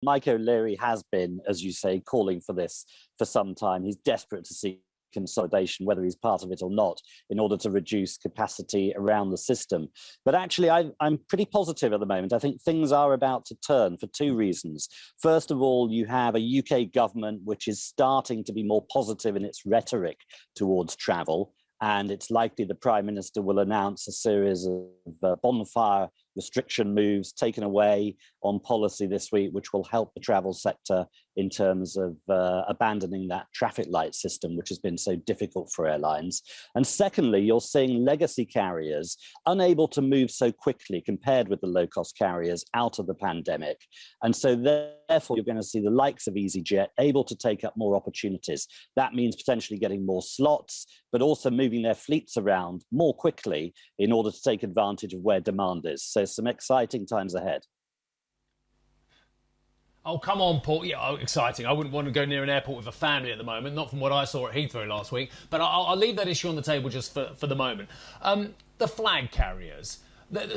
Mike O'Leary has been, as you say, calling for this for some time. He's desperate to see consolidation, whether he's part of it or not, in order to reduce capacity around the system. But actually, I'm pretty positive at the moment. I think things are about to turn for two reasons. First of all, you have a UK government which is starting to be more positive in its rhetoric towards travel. And it's likely the Prime Minister will announce a series of bonfire restriction moves taken away on policy this week, which will help the travel sector in terms of abandoning that traffic light system, which has been so difficult for airlines. And secondly, you're seeing legacy carriers unable to move so quickly compared with the low-cost carriers out of the pandemic. And so therefore, you're going to see the likes of EasyJet able to take up more opportunities. That means potentially getting more slots, but also moving their fleets around more quickly in order to take advantage of where demand is. So some exciting times ahead. Oh, come on, Paul. Yeah, oh, exciting. I wouldn't want to go near an airport with a family at the moment, not from what I saw at Heathrow last week. But I'll leave that issue on the table just for the moment. The flag carriers.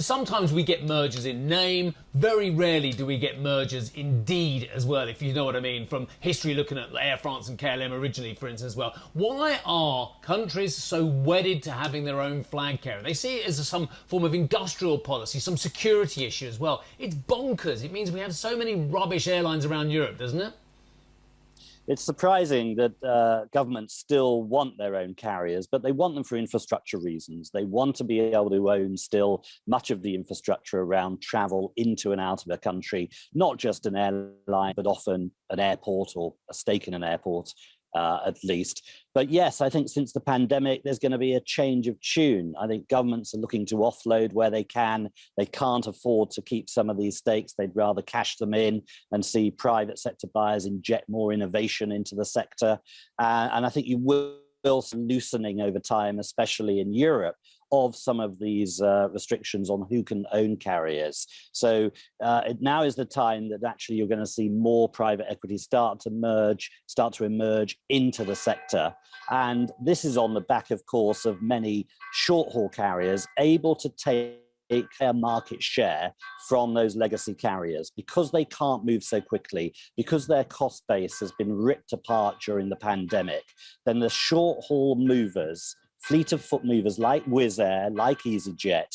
Sometimes we get mergers in name. Very rarely do we get mergers in deed as well, if you know what I mean, from history looking at Air France and KLM originally, for instance, as well. Why are countries so wedded to having their own flag carrier? They see it as some form of industrial policy, some security issue as well. It's bonkers. It means we have so many rubbish airlines around Europe, doesn't it? It's surprising that governments still want their own carriers, but they want them for infrastructure reasons. They want to be able to own still much of the infrastructure around travel into and out of a country, not just an airline, but often an airport or a stake in an airport. At least. But yes, I think since the pandemic, there's going to be a change of tune. I think governments are looking to offload where they can. They can't afford to keep some of these stakes. They'd rather cash them in and see private sector buyers inject more innovation into the sector. And I think you will see loosening over time, especially in Europe, of some of these restrictions on who can own carriers. So now is the time that actually you're going to see more private equity start to emerge into the sector. And this is on the back, of course, of many short-haul carriers able to take their market share from those legacy carriers because they can't move so quickly, because their cost base has been ripped apart during the pandemic. Then the short-haul movers, fleet of foot movers like Wizz Air, like EasyJet,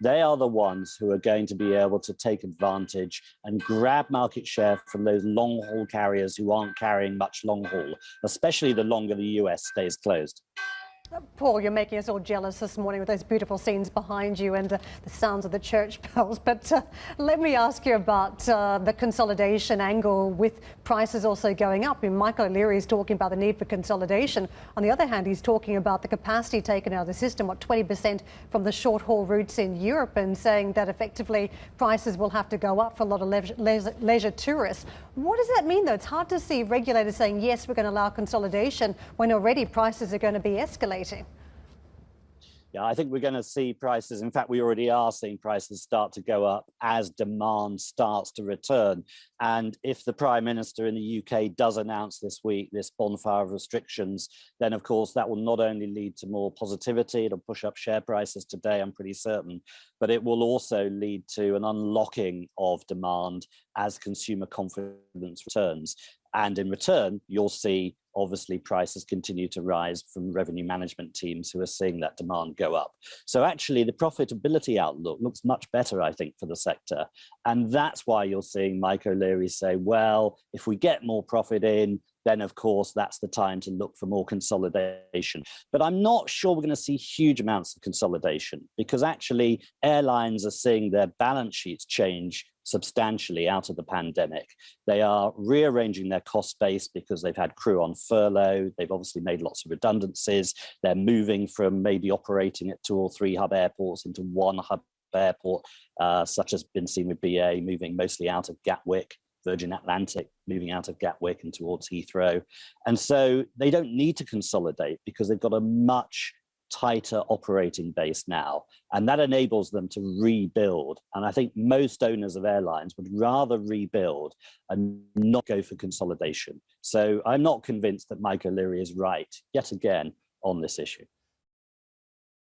they are the ones who are going to be able to take advantage and grab market share from those long-haul carriers who aren't carrying much long-haul, especially the longer the US stays closed. Paul, you're making us all jealous this morning with those beautiful scenes behind you and the sounds of the church bells. But let me ask you about the consolidation angle with prices also going up. I mean, Mike O'Leary is talking about the need for consolidation. On the other hand, he's talking about the capacity taken out of the system, 20% from the short-haul routes in Europe, and saying that effectively prices will have to go up for a lot of leisure tourists. What does that mean, though? It's hard to see regulators saying, yes, we're going to allow consolidation when already prices are going to be escalating. Yeah, I think we're going to see prices. In fact, we already are seeing prices start to go up as demand starts to return. And if the Prime Minister in the UK does announce this week this bonfire of restrictions, then of course that will not only lead to more positivity, it'll push up share prices today, I'm pretty certain, but it will also lead to an unlocking of demand as consumer confidence returns. And in return, you'll see obviously prices continue to rise from revenue management teams who are seeing that demand go up. So actually the profitability outlook looks much better, I think, for the sector. And that's why you're seeing Mike O'Leary say, well, if we get more profit in, then of course that's the time to look for more consolidation. But I'm not sure we're going to see huge amounts of consolidation because actually airlines are seeing their balance sheets change substantially out of the pandemic. They are rearranging their cost base because they've had crew on furlough. They've obviously made lots of redundancies. They're moving from maybe operating at 2 or 3 hub airports into one hub airport, such as been seen with BA moving mostly out of Gatwick, Virgin Atlantic moving out of Gatwick and towards Heathrow. And so they don't need to consolidate because they've got a much tighter operating base now, and that enables them to rebuild. And I think most owners of airlines would rather rebuild and not go for consolidation. So I'm not convinced that Mike O'Leary is right yet again on this issue.